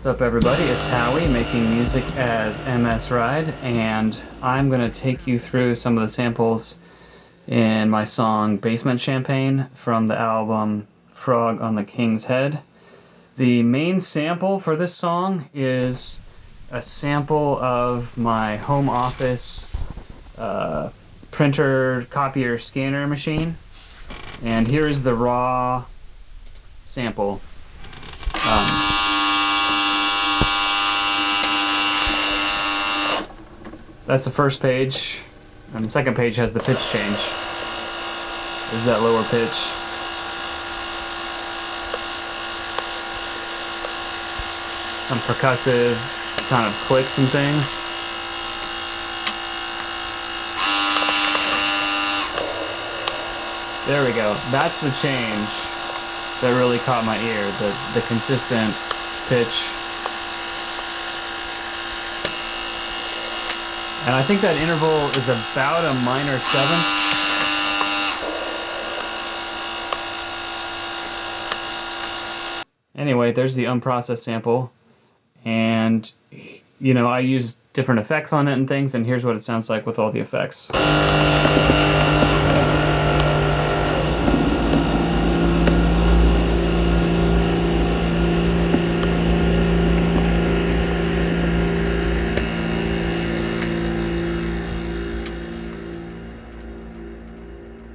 What's up, everybody? It's Howie making music as MS Ride, and I'm going to take you through some of the samples in my song Basement Champagne from the album Frog on the King's Head. The main sample for this song is a sample of my home office printer, copier, scanner machine, and here is the raw sample. That's the first page, and the second page has the pitch change. There's that lower pitch. Some percussive kind of clicks and things. There we go. That's the change that really caught my ear, the consistent pitch. And I think that interval is about a minor seventh. Anyway, there's the unprocessed sample. And, you know, I use different effects on it and things, and here's what it sounds like with all the effects.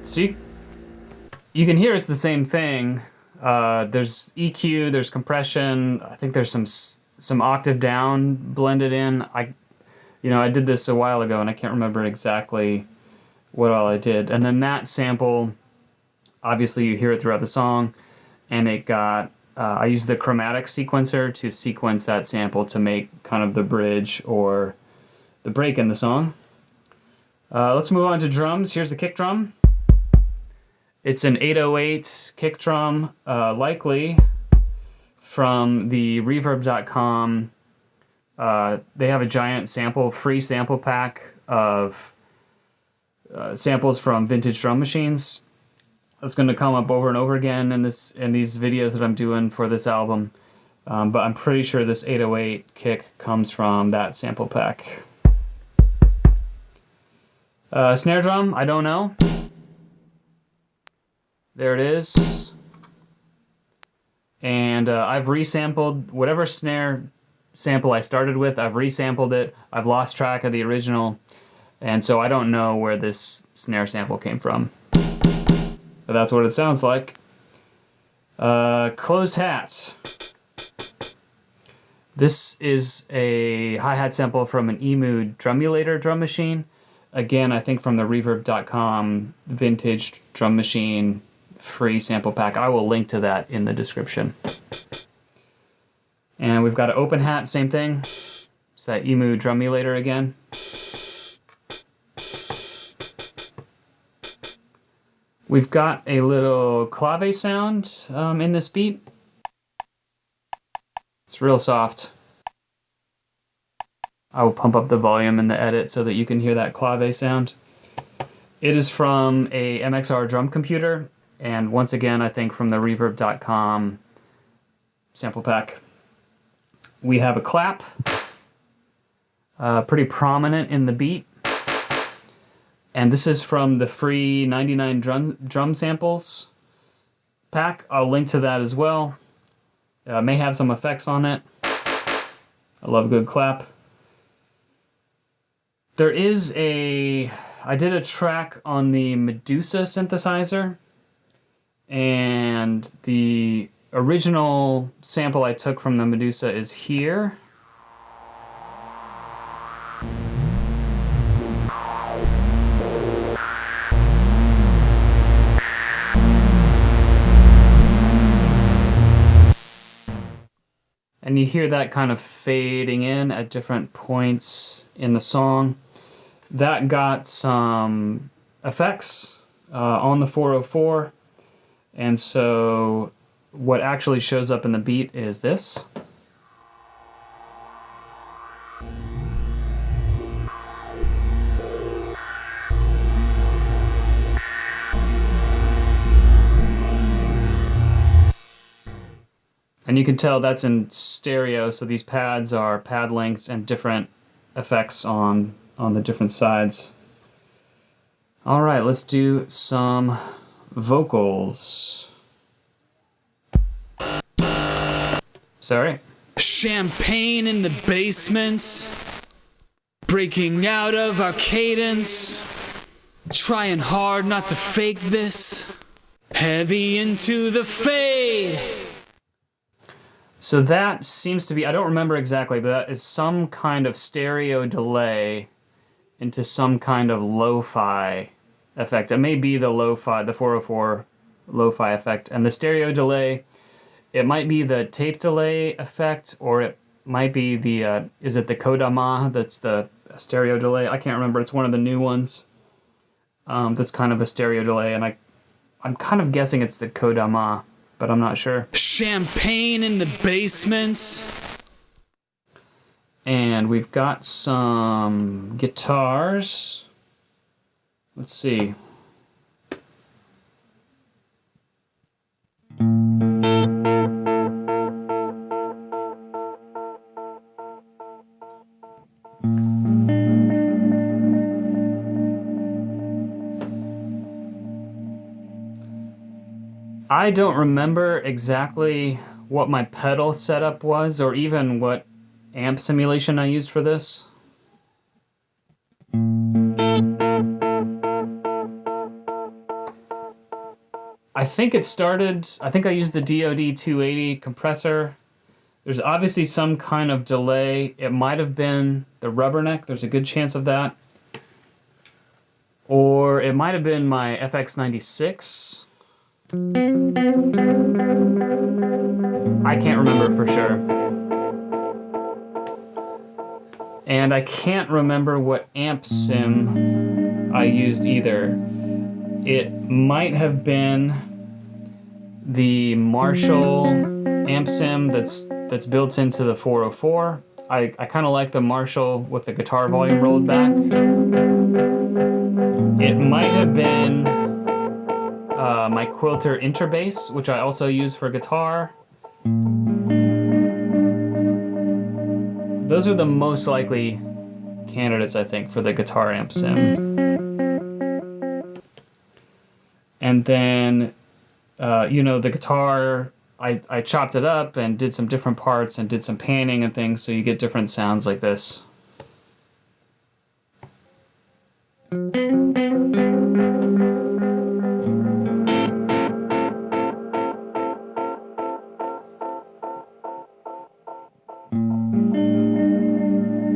So you can hear it's the same thing. There's EQ, there's compression. I think there's some octave down blended in. I did this a while ago and I can't remember exactly what all I did. And then that sample, obviously you hear it throughout the song, and it got I used the chromatic sequencer to sequence that sample to make kind of the bridge or the break in the song. Let's move on to drums. Here's the kick drum. It's an 808 kick drum, likely from the reverb.com. They have a giant free sample pack of samples from vintage drum machines. That's going to come up over and over again in these videos that I'm doing for this album. But I'm pretty sure this 808 kick comes from that sample pack. Snare drum, I don't know. There it is. And I've resampled whatever snare sample I started with. I've resampled it. I've lost track of the original. And so I don't know where this snare sample came from. But that's what it sounds like. Closed hat. This is a hi-hat sample from an Emu Drumulator drum machine. Again, I think from the reverb.com vintage drum machine free sample pack. I will link to that in the description. And we've got an open hat, same thing. It's that Emu Drumulator again. We've got a little clave sound in this beat. It's real soft. I will pump up the volume in the edit so that you can hear that clave sound. It is from a mkII drum computer. And once again, I think from the reverb.com sample pack. We have a clap, pretty prominent in the beat. And this is from the free 99 drum samples pack. I'll link to that as well. May have some effects on it. I love a good clap. I did a track on the Medusa synthesizer. And the original sample I took from the Medusa is here. And you hear that kind of fading in at different points in the song. That got some effects on the 404. And so what actually shows up in the beat is this. And you can tell that's in stereo, so these pads are pad lengths and different effects on the different sides. All right, let's do some vocals. Sorry. Champagne in the basements, breaking out of our cadence, trying hard not to fake this, heavy into the fade. So that seems to be, I don't remember exactly, but that is some kind of stereo delay into some kind of lo-fi effect. It may be the lo-fi, the 404 lo-fi effect. And the stereo delay, it might be the tape delay effect, or it might be the, is it the Kodama that's the stereo delay? I can't remember. It's one of the new ones that's kind of a stereo delay. And I'm kind of guessing it's the Kodama, but I'm not sure. Champagne in the basements. And we've got some guitars. Let's see. I don't remember exactly what my pedal setup was, or even what amp simulation I used for this. I think I used the DoD 280 compressor. There's obviously some kind of delay. It might have been the rubberneck. There's a good chance of that. Or it might have been my FX96. I can't remember for sure. And I can't remember what amp sim I used either. It might have been the Marshall amp sim that's built into the 404. I kind of like the Marshall with the guitar volume rolled back. It might have been my Quilter Interbass, which I also use for guitar. Those are the most likely candidates, I think, for the guitar amp sim. And then, the guitar, I chopped it up and did some different parts and did some panning and things, so you get different sounds like this.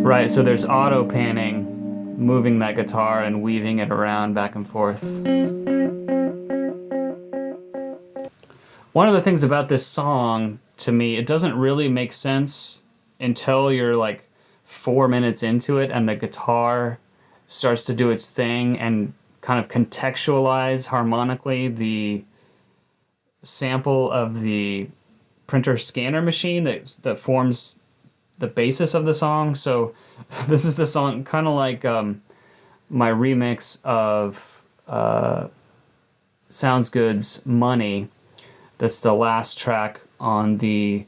Right, so there's auto panning, moving that guitar and weaving it around back and forth. One of the things about this song, to me, it doesn't really make sense until you're like 4 minutes into it and the guitar starts to do its thing and kind of contextualize harmonically the sample of the printer scanner machine that forms the basis of the song. So this is a song kind of like my remix of Sounds Good's Money. That's the last track on the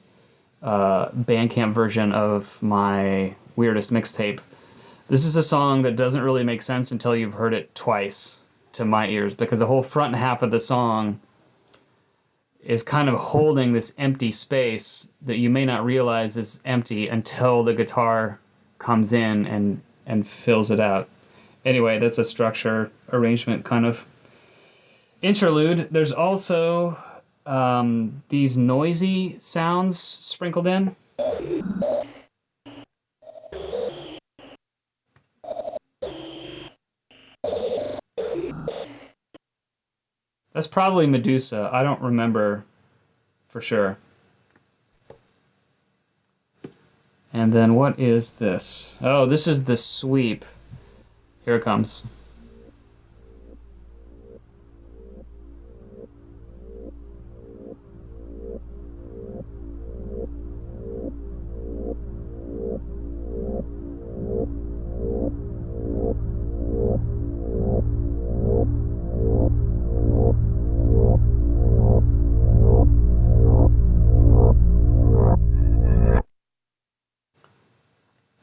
Bandcamp version of my Weirdest Mixtape. This is a song that doesn't really make sense until you've heard it twice to my ears, because the whole front half of the song is kind of holding this empty space that you may not realize is empty until the guitar comes in and fills it out. Anyway, that's a structure arrangement kind of interlude. There's also these noisy sounds sprinkled in. That's probably Medusa. I don't remember for sure. And then what is this? Oh, this is the sweep. Here it comes.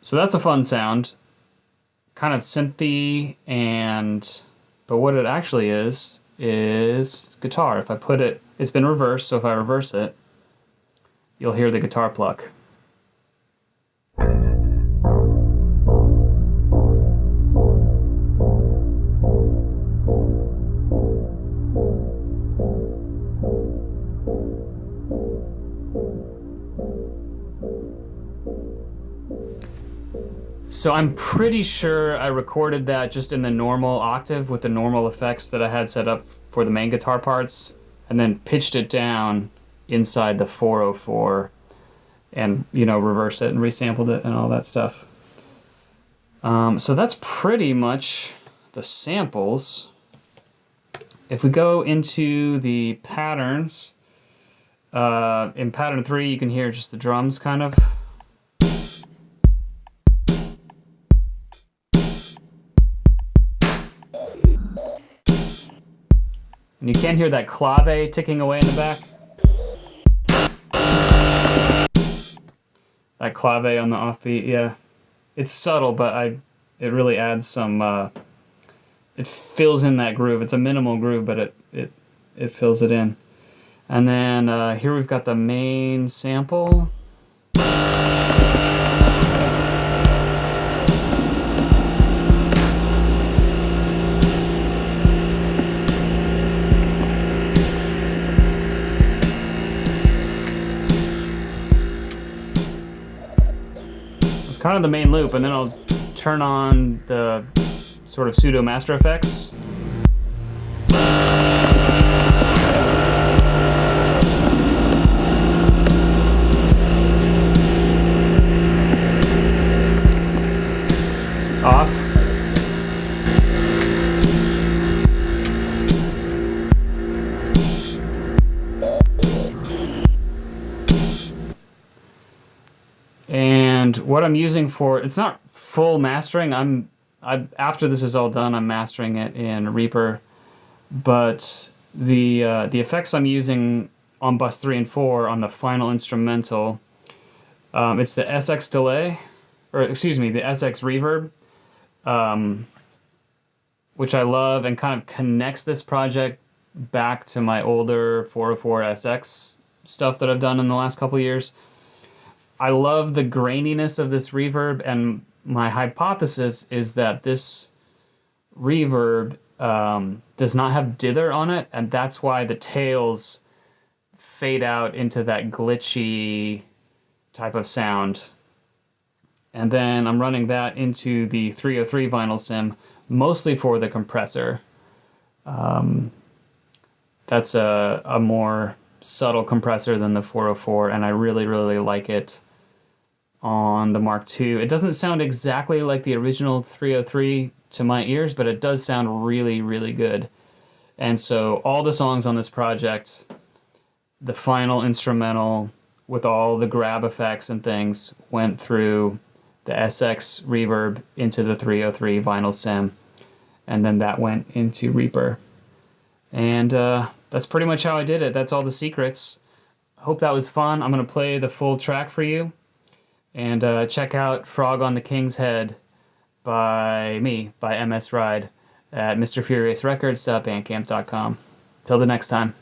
So that's a fun sound. Kind of synthy, but what it actually is guitar. If I put it, it's been reversed, so if I reverse it, you'll hear the guitar pluck. So I'm pretty sure I recorded that just in the normal octave with the normal effects that I had set up for the main guitar parts, and then pitched it down inside the 404 and, you know, reverse it and resampled it and all that stuff. So that's pretty much the samples. If we go into the patterns, in pattern 3 you can hear just the drums kind of. And you can hear that clave ticking away in the back. That clave on the offbeat, yeah. It's subtle, but it really adds some, it fills in that groove. It's a minimal groove, but it fills it in. And then here we've got the main sample. Kind of the main loop, and then I'll turn on the sort of pseudo master effects. Off. And what I'm using for, it's not full mastering. After this is all done, I'm mastering it in Reaper. But the effects I'm using on bus 3 and 4 on the final instrumental, it's the SX delay, or excuse me, the SX reverb, which I love and kind of connects this project back to my older 404 SX stuff that I've done in the last couple years. I love the graininess of this reverb, and my hypothesis is that this reverb does not have dither on it, and that's why the tails fade out into that glitchy type of sound. And then I'm running that into the 303 vinyl sim, mostly for the compressor. That's a more subtle compressor than the 404, and I really, really like it on the Mark II. It doesn't sound exactly like the original 303 to my ears, but it does sound really, really good. And so all the songs on this project, the final instrumental with all the grab effects and things, went through the SX reverb into the 303 vinyl sim, and then that went into Reaper. And that's pretty much how I did it. That's all the secrets. Hope that was fun. I'm going to play the full track for you. And check out Frog on the King's Head by me, by MS Ride, at MrFuriousRecords.bandcamp.com. Till the next time.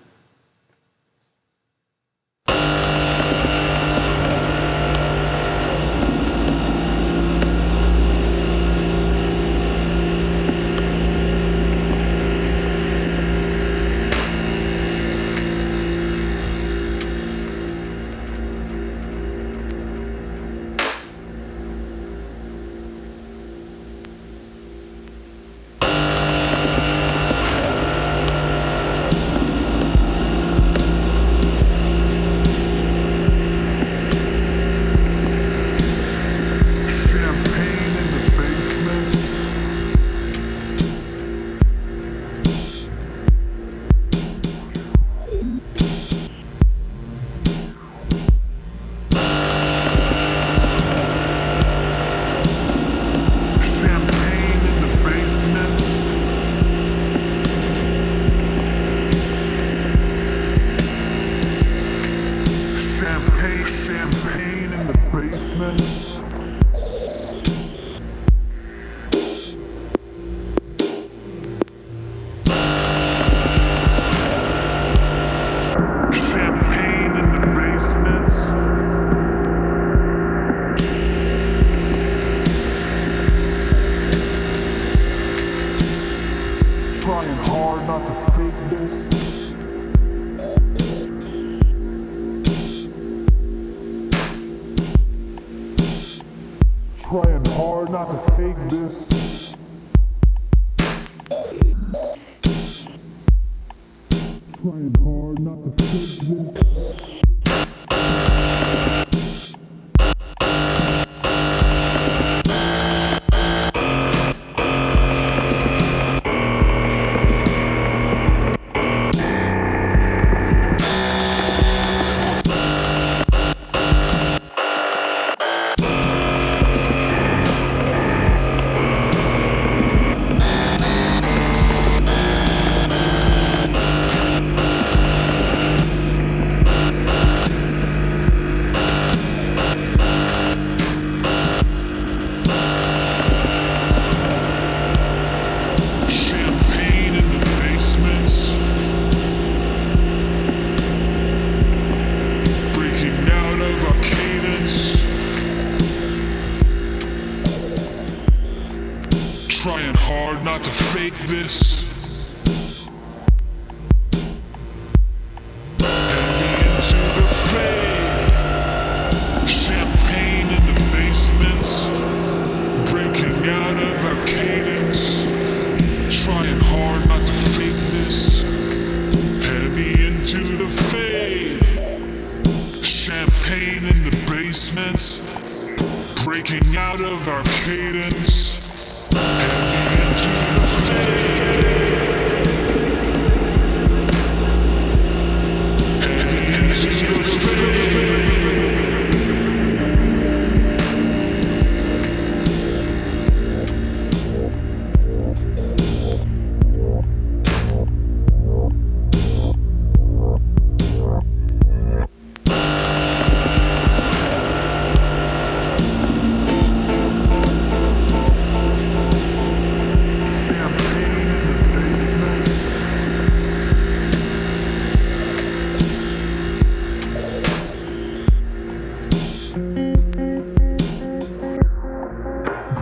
hard not to fake this. Trying hard not to fake this. Trying hard not to fake this. Champagne in the basements, breaking out of our cadence, trying hard not to fake this. Heavy into the fade, champagne in the basements, breaking out of our cadence. Trying hard not to fake this. Heavy into the fade. Champagne in the basements. Breaking out of our cadence. Heavy into the fade. Heavy into the fade.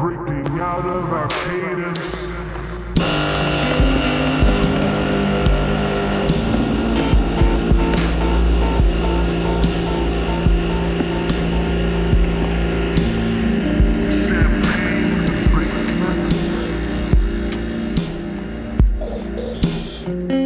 Breaking out of our cadence. Champagne in the basement.